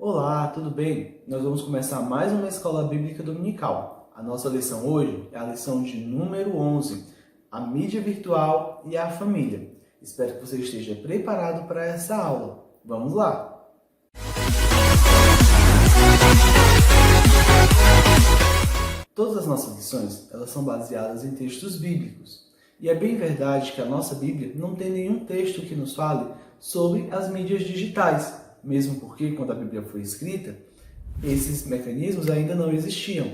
Olá, tudo bem? Nós vamos começar mais uma Escola Bíblica Dominical. A nossa lição hoje é a lição de número 11, a mídia virtual e a família. Espero que você esteja preparado para essa aula. Vamos lá! Todas as nossas lições, elas são baseadas em textos bíblicos. E é bem verdade que a nossa Bíblia não tem nenhum texto que nos fale sobre as mídias digitais, mesmo porque, quando a Bíblia foi escrita, esses mecanismos ainda não existiam.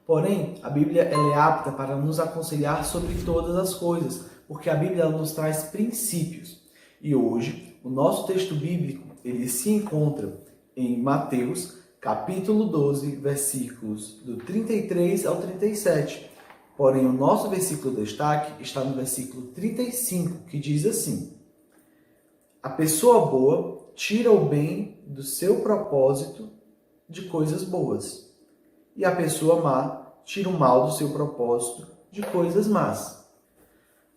Porém, a Bíblia ela é apta para nos aconselhar sobre todas as coisas, porque a Bíblia ela nos traz princípios. E hoje, o nosso texto bíblico ele se encontra em Mateus, capítulo 12, versículos do 33 ao 37. Porém, o nosso versículo de destaque está no versículo 35, que diz assim: a pessoa boa tira o bem do seu propósito de coisas boas, e a pessoa má tira o mal do seu propósito de coisas más.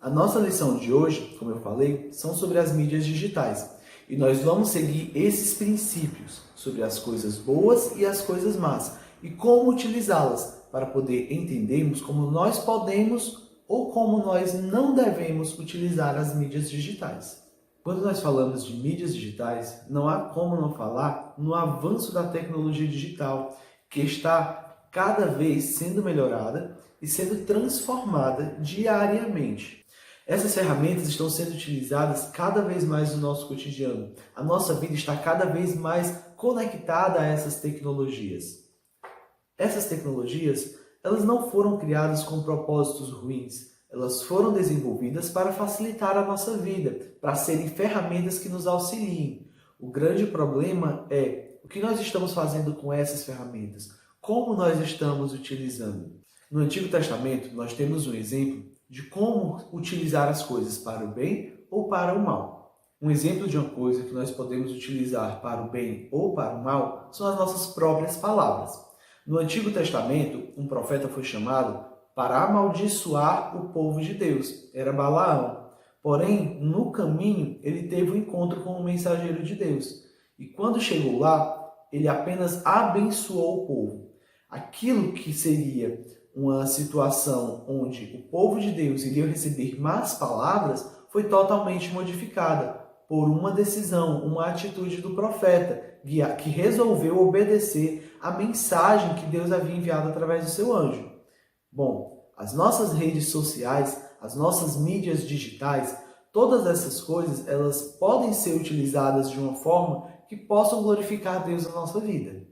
A nossa lição de hoje, como eu falei, são sobre as mídias digitais. E nós vamos seguir esses princípios sobre as coisas boas e as coisas más e como utilizá-las para poder entendermos como nós podemos ou como nós não devemos utilizar as mídias digitais. Quando nós falamos de mídias digitais, não há como não falar no avanço da tecnologia digital, que está cada vez sendo melhorada e sendo transformada diariamente. Essas ferramentas estão sendo utilizadas cada vez mais no nosso cotidiano. A nossa vida está cada vez mais conectada a essas tecnologias. Essas tecnologias, elas não foram criadas com propósitos ruins. Elas foram desenvolvidas para facilitar a nossa vida, para serem ferramentas que nos auxiliem. O grande problema é o que nós estamos fazendo com essas ferramentas, como nós estamos utilizando. No Antigo Testamento, nós temos um exemplo de como utilizar as coisas para o bem ou para o mal. Um exemplo de uma coisa que nós podemos utilizar para o bem ou para o mal são as nossas próprias palavras. No Antigo Testamento, um profeta foi chamado para amaldiçoar o povo de Deus. Era Balaão. Porém, no caminho, ele teve um encontro com o mensageiro de Deus. E quando chegou lá, ele apenas abençoou o povo. Aquilo que seria uma situação onde o povo de Deus iria receber más palavras foi totalmente modificada por uma decisão, uma atitude do profeta, que resolveu obedecer a mensagem que Deus havia enviado através do seu anjo. Bom, as nossas redes sociais, as nossas mídias digitais, todas essas coisas, elas podem ser utilizadas de uma forma que possam glorificar Deus na nossa vida.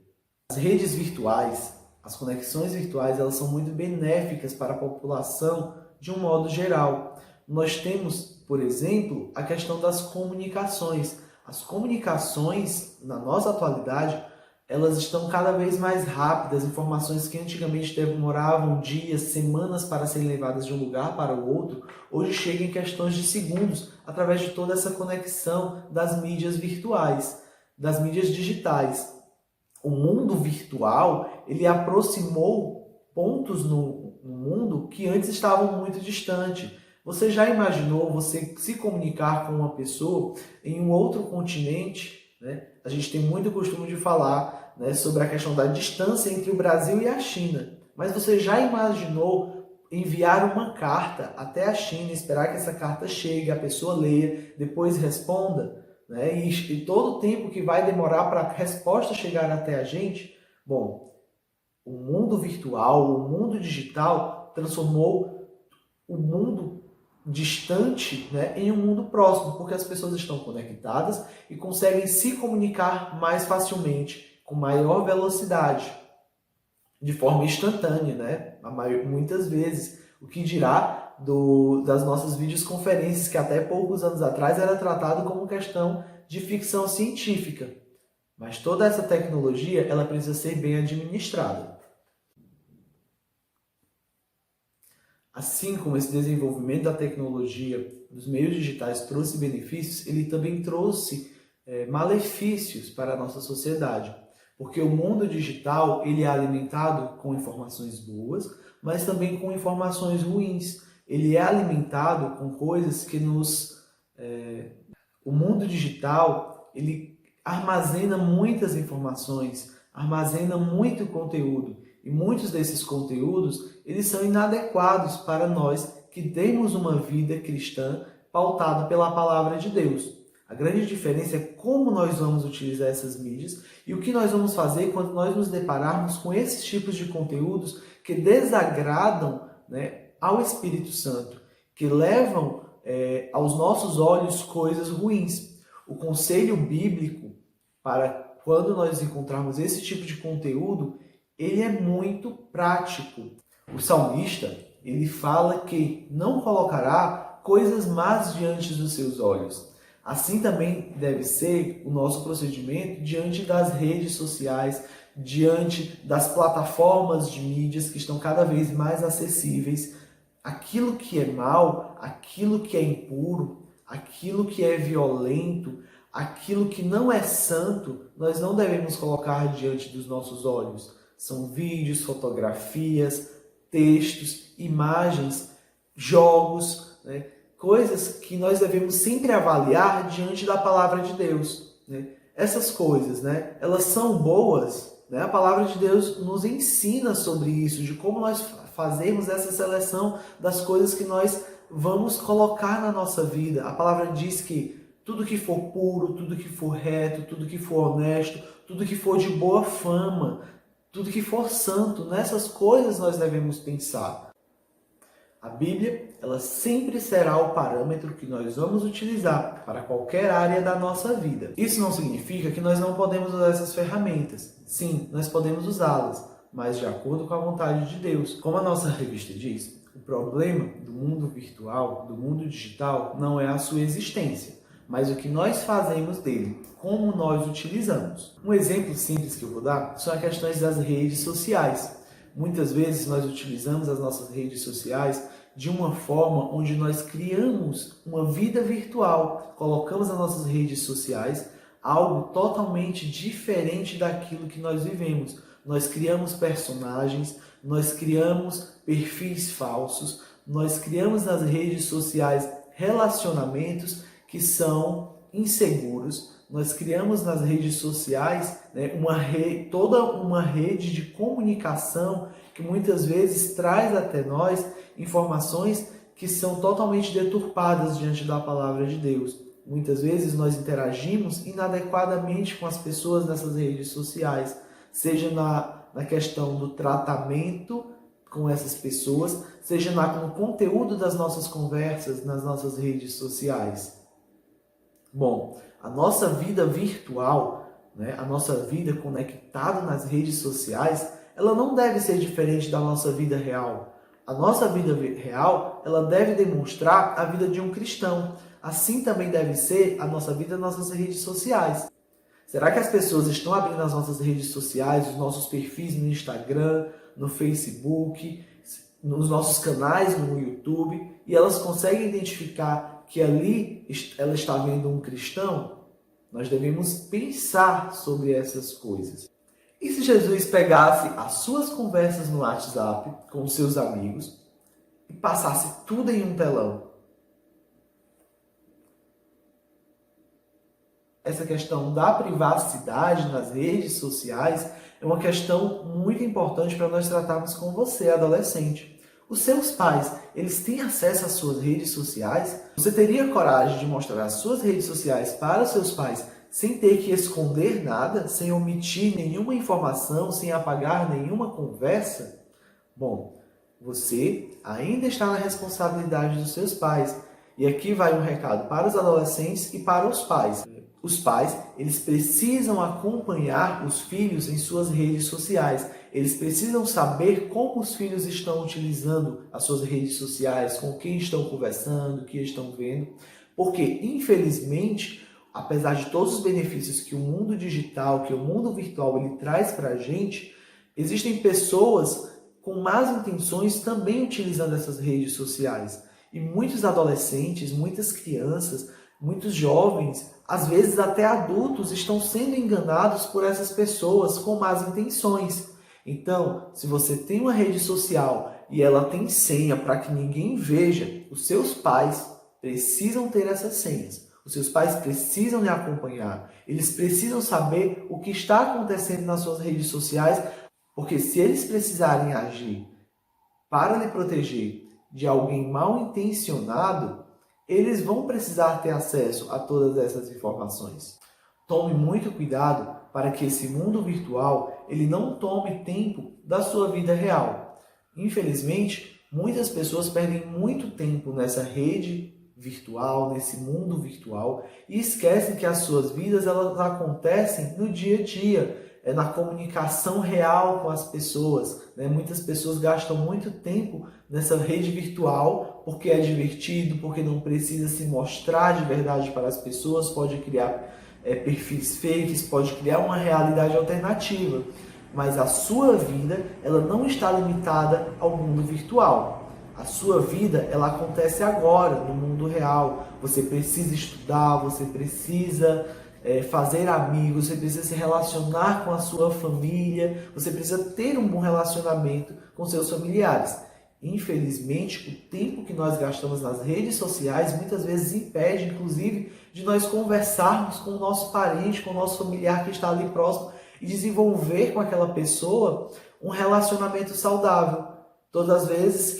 As redes virtuais, as conexões virtuais, elas são muito benéficas para a população de um modo geral. Nós temos, por exemplo, a questão das comunicações. As comunicações, na nossa atualidade, elas estão cada vez mais rápidas. Informações que antigamente demoravam dias, semanas para serem levadas de um lugar para o outro, hoje chegam em questões de segundos, através de toda essa conexão das mídias virtuais, das mídias digitais. O mundo virtual, ele aproximou pontos no mundo que antes estavam muito distantes. Você já imaginou você se comunicar com uma pessoa em um outro continente? Né? A gente tem muito costume de falar, né, sobre a questão da distância entre o Brasil e a China. Mas você já imaginou enviar uma carta até a China, esperar que essa carta chegue, a pessoa leia, depois responda? Né? E todo o tempo que vai demorar para a resposta chegar até a gente? Bom, o mundo virtual, o mundo digital transformou o mundo distante, né, em um mundo próximo, porque as pessoas estão conectadas e conseguem se comunicar mais facilmente, com maior velocidade, de forma instantânea, né? Muitas vezes. O que dirá das nossas videoconferências, que até poucos anos atrás era tratado como questão de ficção científica. Mas toda essa tecnologia, ela precisa ser bem administrada. Assim como esse desenvolvimento da tecnologia dos meios digitais trouxe benefícios, ele também trouxe malefícios para a nossa sociedade. Porque o mundo digital ele é alimentado com informações boas, mas também com informações ruins. Ele é alimentado com coisas que o mundo digital, ele armazena muitas informações, armazena muito conteúdo. E muitos desses conteúdos, eles são inadequados para nós que temos uma vida cristã pautada pela palavra de Deus. A grande diferença é como nós vamos utilizar essas mídias e o que nós vamos fazer quando nós nos depararmos com esses tipos de conteúdos que desagradam, ao Espírito Santo, que levam aos nossos olhos coisas ruins. O conselho bíblico para quando nós encontrarmos esse tipo de conteúdo, ele é muito prático. O salmista, ele fala que não colocará coisas más diante dos seus olhos. Assim também deve ser o nosso procedimento diante das redes sociais, diante das plataformas de mídias que estão cada vez mais acessíveis. Aquilo que é mal, aquilo que é impuro, aquilo que é violento, aquilo que não é santo, nós não devemos colocar diante dos nossos olhos. São vídeos, fotografias, textos, imagens, jogos, coisas que nós devemos sempre avaliar diante da palavra de Deus. Essas coisas, elas são boas. A palavra de Deus nos ensina sobre isso, de como nós fazemos essa seleção das coisas que nós vamos colocar na nossa vida. A palavra diz que tudo que for puro, tudo que for reto, tudo que for honesto, tudo que for de boa fama, tudo que for santo, nessas coisas nós devemos pensar. A Bíblia, ela sempre será o parâmetro que nós vamos utilizar para qualquer área da nossa vida. Isso não significa que nós não podemos usar essas ferramentas. Sim, nós podemos usá-las, mas de acordo com a vontade de Deus. Como a nossa revista diz, o problema do mundo virtual, do mundo digital, não é a sua existência, mas o que nós fazemos dele, como nós utilizamos. Um exemplo simples que eu vou dar são as questões das redes sociais. Muitas vezes nós utilizamos as nossas redes sociais de uma forma onde nós criamos uma vida virtual, colocamos nas nossas redes sociais algo totalmente diferente daquilo que nós vivemos. Nós criamos personagens, nós criamos perfis falsos, nós criamos nas redes sociais relacionamentos que são inseguros. Nós criamos nas redes sociais toda uma rede de comunicação que muitas vezes traz até nós informações que são totalmente deturpadas diante da palavra de Deus. Muitas vezes nós interagimos inadequadamente com as pessoas nessas redes sociais, seja na questão do tratamento com essas pessoas, seja no conteúdo das nossas conversas nas nossas redes sociais. Bom, a nossa vida virtual, a nossa vida conectada nas redes sociais, ela não deve ser diferente da nossa vida real. A nossa vida real, ela deve demonstrar a vida de um cristão. Assim também deve ser a nossa vida nas nossas redes sociais. Será que as pessoas estão abrindo as nossas redes sociais, os nossos perfis no Instagram, no Facebook, nos nossos canais no YouTube, e elas conseguem identificar que ali ela está vendo um cristão? Nós devemos pensar sobre essas coisas. E se Jesus pegasse as suas conversas no WhatsApp com os seus amigos e passasse tudo em um telão? Essa questão da privacidade nas redes sociais é uma questão muito importante para nós tratarmos com você, adolescente. Os seus pais, eles têm acesso às suas redes sociais? Você teria coragem de mostrar as suas redes sociais para os seus pais sem ter que esconder nada, sem omitir nenhuma informação, sem apagar nenhuma conversa? Bom, você ainda está na responsabilidade dos seus pais. E aqui vai um recado para os adolescentes e para os pais. Os pais, eles precisam acompanhar os filhos em suas redes sociais. Eles precisam saber como os filhos estão utilizando as suas redes sociais, com quem estão conversando, o que estão vendo. Porque, infelizmente, apesar de todos os benefícios que o mundo digital, que o mundo virtual ele traz para a gente, existem pessoas com más intenções também utilizando essas redes sociais. E muitos adolescentes, muitas crianças, muitos jovens, às vezes até adultos, estão sendo enganados por essas pessoas com más intenções. Então, se você tem uma rede social e ela tem senha para que ninguém veja, os seus pais precisam ter essas senhas. Os seus pais precisam lhe acompanhar. Eles precisam saber o que está acontecendo nas suas redes sociais, porque se eles precisarem agir para lhe proteger de alguém mal intencionado, eles vão precisar ter acesso a todas essas informações. Tome muito cuidado para que esse mundo virtual ele não tome tempo da sua vida real. Infelizmente, muitas pessoas perdem muito tempo nessa rede virtual, nesse mundo virtual, e esquecem que as suas vidas elas acontecem no dia a dia, na comunicação real com as pessoas. Muitas pessoas gastam muito tempo nessa rede virtual porque é divertido, porque não precisa se mostrar de verdade para as pessoas, pode criar perfis fakes, pode criar uma realidade alternativa. Mas a sua vida ela não está limitada ao mundo virtual. A sua vida, ela acontece agora, no mundo real. Você precisa estudar, você precisa fazer amigos, você precisa se relacionar com a sua família, você precisa ter um bom relacionamento com seus familiares. Infelizmente, o tempo que nós gastamos nas redes sociais muitas vezes impede, inclusive, de nós conversarmos com o nosso parente, com o nosso familiar que está ali próximo e desenvolver com aquela pessoa um relacionamento saudável. Todas as vezes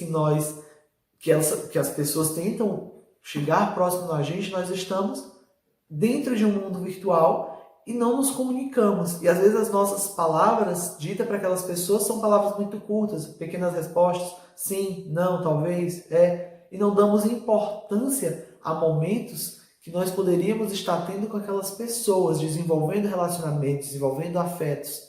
que as pessoas tentam chegar próximo da gente, nós estamos dentro de um mundo virtual e não nos comunicamos. E às vezes as nossas palavras ditas para aquelas pessoas são palavras muito curtas, pequenas respostas, sim, não, talvez, e não damos importância a momentos que nós poderíamos estar tendo com aquelas pessoas, desenvolvendo relacionamentos, desenvolvendo afetos.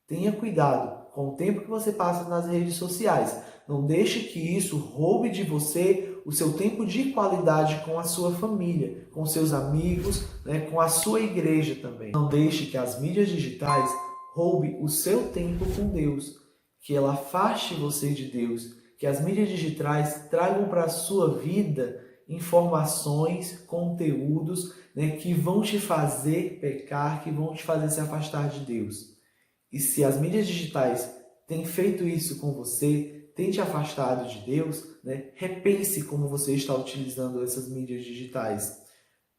Tenha cuidado com o tempo que você passa nas redes sociais. Não deixe que isso roube de você o seu tempo de qualidade com a sua família, com seus amigos, com a sua igreja também. Não deixe que as mídias digitais roubem o seu tempo com Deus, que ela afaste você de Deus, que as mídias digitais tragam para a sua vida informações, conteúdos que vão te fazer pecar, que vão te fazer se afastar de Deus. E se as mídias digitais têm feito isso com você, têm te afastado de Deus, repense como você está utilizando essas mídias digitais.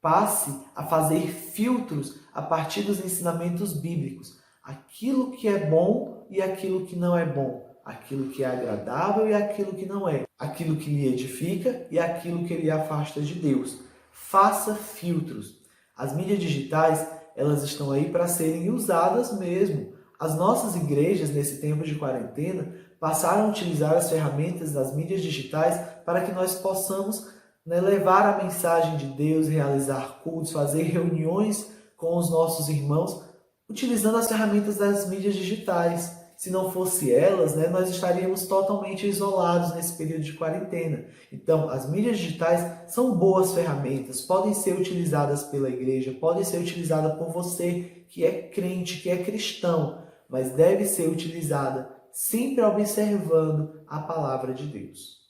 Passe a fazer filtros a partir dos ensinamentos bíblicos. Aquilo que é bom e aquilo que não é bom. Aquilo que é agradável e aquilo que não é. Aquilo que lhe edifica e aquilo que lhe afasta de Deus. Faça filtros. As mídias digitais, elas estão aí para serem usadas mesmo. As nossas igrejas, nesse tempo de quarentena, passaram a utilizar as ferramentas das mídias digitais para que nós possamos levar a mensagem de Deus, realizar cultos, fazer reuniões com os nossos irmãos, utilizando as ferramentas das mídias digitais. Se não fosse elas, nós estaríamos totalmente isolados nesse período de quarentena. Então, as mídias digitais são boas ferramentas, podem ser utilizadas pela igreja, podem ser utilizadas por você que é crente, que é cristão, mas deve ser utilizada sempre observando a palavra de Deus.